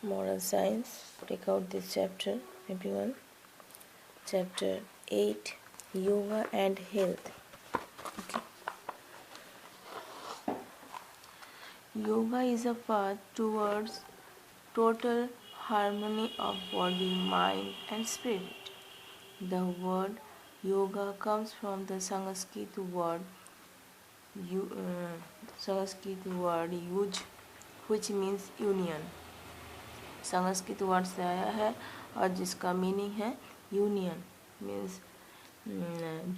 Moral science. Take out this chapter, everyone. Chapter 8, Yoga and Health. Okay. Yoga is a path towards total harmony of body, mind and spirit. The word yoga comes from the Sanskrit word yuj, which means union. Sanskrit word से आया है और जिसका meaning है union, means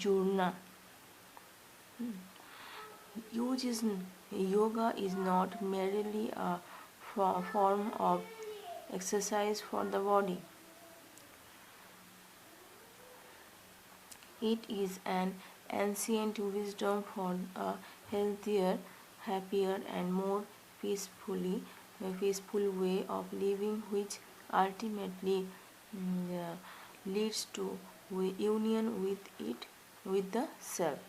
जुड़ना. Yoga is not merely a form of exercise for the body. It is an ancient wisdom for a healthier, happier and more peaceful way of living, which ultimately leads to union with the self.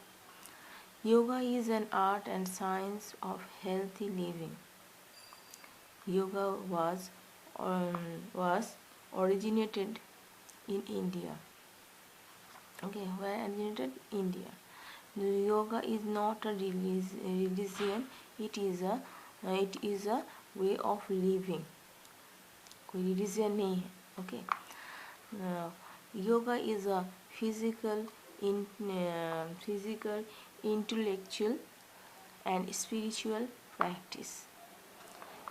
Yoga is an art and science of healthy living. Yoga was originated in India. Okay, where originated? India. Yoga is not a religion. It is a way of living. कोई religion नहीं है. Okay. Yoga is a physical, intellectual and spiritual practice.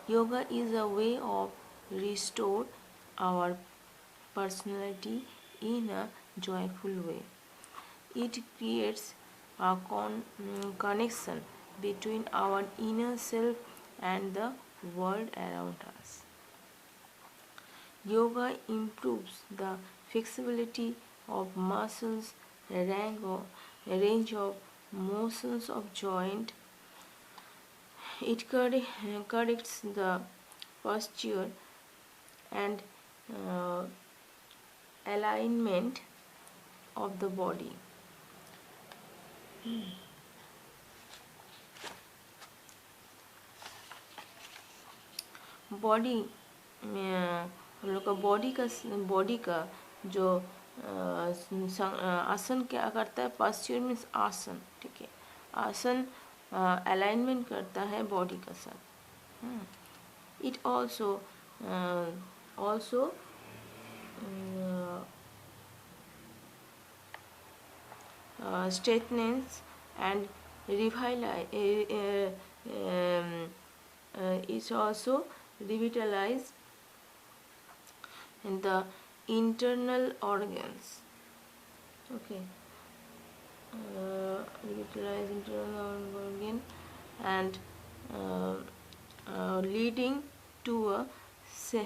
Yoga is a way of restore our personality in a joyful way. It creates a connection between our inner self and the world around us. Yoga improves the flexibility of muscles, range of motions of joint. It corrects the posture and alignment of the body. Body हम लोग का body का जो आसन क्या करता है? Posture means आसन. ठीक है, आसन अलाइनमेंट करता है बॉडी का साथ. It also strengthens and is also revitalize in the internal organs. Okay, revitalize internal organ and leading to a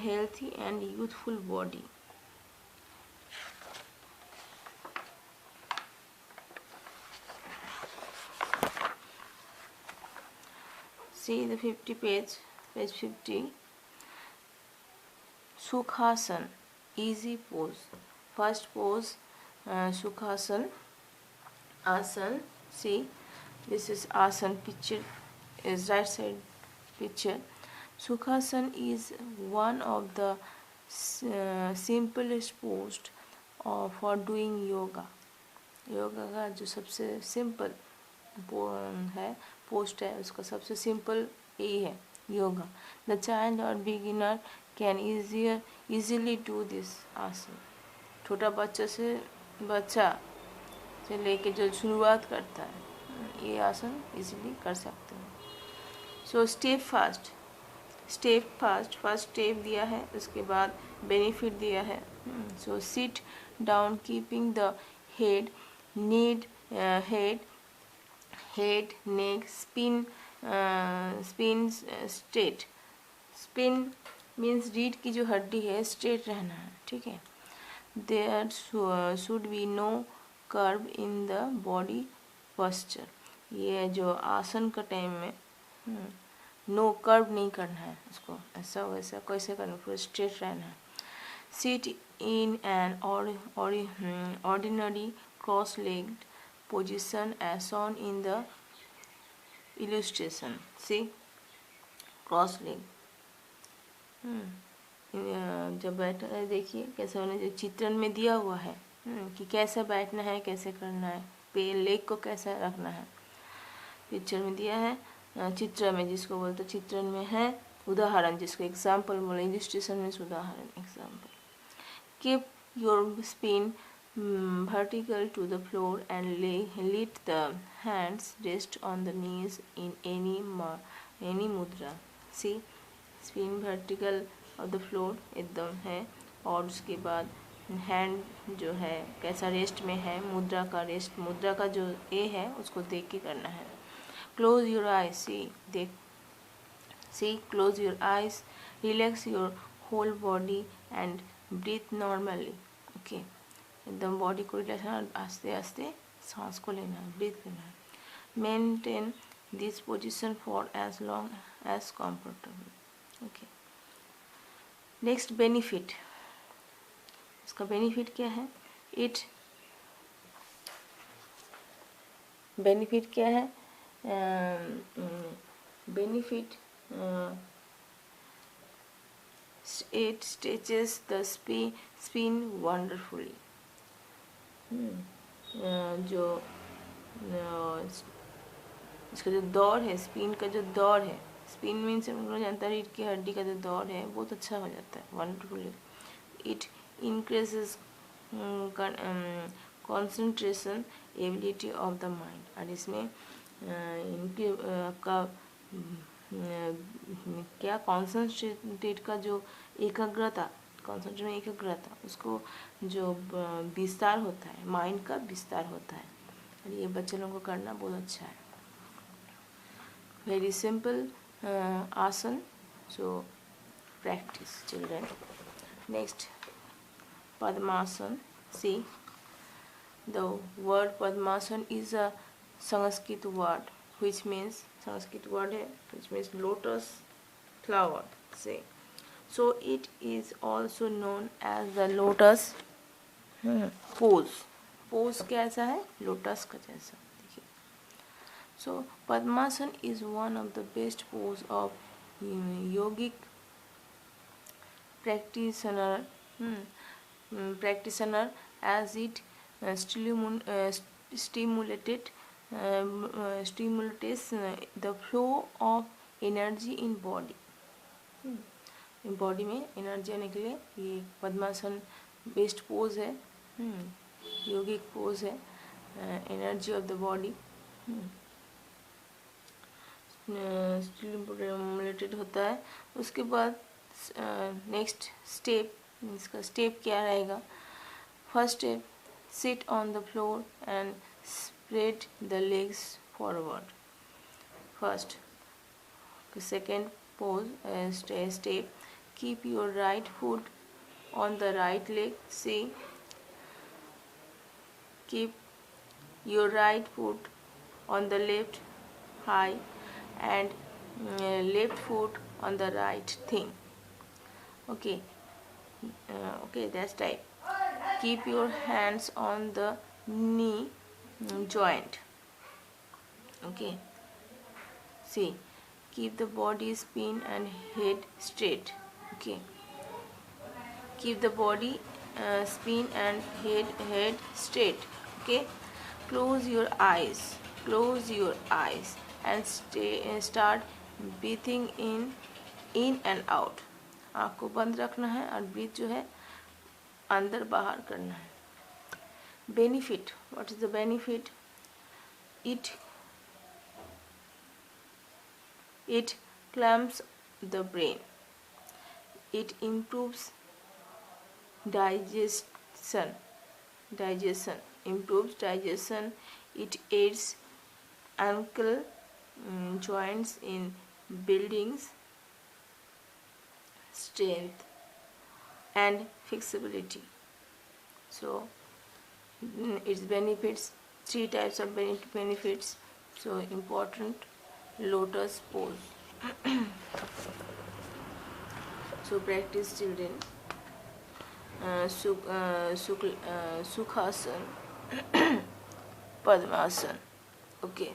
healthy and youthful body. See the 50 page 50. Sukhasan, easy pose. First pose, Sukhasan, asan. See, this is asan. Picture is right side picture. Sukhasan is one of the simplest pose for doing yoga. Yoga का जो सबसे simple है post है, उसका सबसे simple यही है yoga. The child और beginner can easily do this आसन. छोटा बच्चा से लेके जो शुरुआत करता है ये आसन इजीली कर सकते हैं. So step fast. First step दिया है, उसके बाद बेनिफिट दिया है. So sit down keeping the head neck spin straight. Spin means रीढ़ की जो हड्डी है स्ट्रेट रहना है. ठीक है. There should be no curve in the body posture. ये जो आसन का टाइम में नो कर्व नहीं करना है, उसको ऐसा वैसा कैसे करना, पूरा स्ट्रेट रहना है. Sit in an ordinary cross-legged position as shown in the illustration. See, cross leg. जब बैठना है देखिए कैसे होने जो चित्रण में दिया हुआ है कि कैसे बैठना है, कैसे करना है, पैर लेग को कैसे रखना है, पिक्चर में दिया है। चित्र में जिसको बोलते चित्रण में है, उदाहरण जिसको एग्जाम्पल बोले, इलिस्ट्रेशन में उदाहरण example. Keep your spin vertical to the floor and let the hands rest on the knees in any mudra. See, spin vertical of the floor एकदम है, और उसके बाद हैंड जो है कैसा रेस्ट में है, मुद्रा का रेस्ट, मुद्रा का जो ए है उसको देख के करना है। Close your eyes, see close your eyes, relax your whole body and breathe normally. Okay, एकदम बॉडी को रिलैक्स करना, आस्ते आस्ते सांस को लेना है, ब्रीथ करना है। Maintain this position for as long as comfortable. Okay, next benefit, इसका बेनिफिट क्या है? बेनिफिट क्या है? Benefit it stretches the spin wonderfully. जो इसका जो दौर है, स्पिन का जो दौर है, स्पिन मीन्स हम लोग जानते हैं रीढ़ की हड्डी का जो दौर है बहुत अच्छा हो जाता है, wonderfully. It increases concentration ability of the mind, और इसमें इनके आपका क्या कॉन्सेंट्रेट का जो एकाग्रता, कॉन्सेंट्रेट में एकाग्रता, उसको जो विस्तार होता है, माइंड का विस्तार होता है, और ये बच्चे लोगों को करना बहुत अच्छा है। Very simple asana, so practise children. Next Padmasana. See, the word Padmasana is a Sanskrit word which means, Sanskrit word है which means lotus flower, say, so it is also known as the lotus pose. Pose कैसा है? लोटस का जैसा, देखिए। So Padmasana is one of the best pose of yogic practitioner as it stimulates the flow of energy in body. Body में energy आने के लिए ये पद्मासन बेस्ट पोज है, योगिक पोज है, energy of the body stimulated होता है। उसके बाद नेक्स्ट स्टेप, इसका स्टेप क्या रहेगा? First step, sit on the floor and spread the legs forward, first. Second pose step, keep your right foot on the right leg. See, keep your right foot on the left high and left foot on the right thing. Okay, okay, that's right. Keep your hands on the knee joint. Okay, see, keep the body spin and head straight. Okay, keep the body spin and head straight. Okay, close your eyes and start breathing in and out. आँख को बंद रखना है और breathe जो है अंदर बाहर करना है। Benefit, what is the benefit? it calms the brain, it improves digestion, improves digestion, it aids ankle joints in building strength and flexibility. So its benefits, 3 types of benefits. So important, lotus pose. So practice children. Sukhasan, Padmasan. Okay.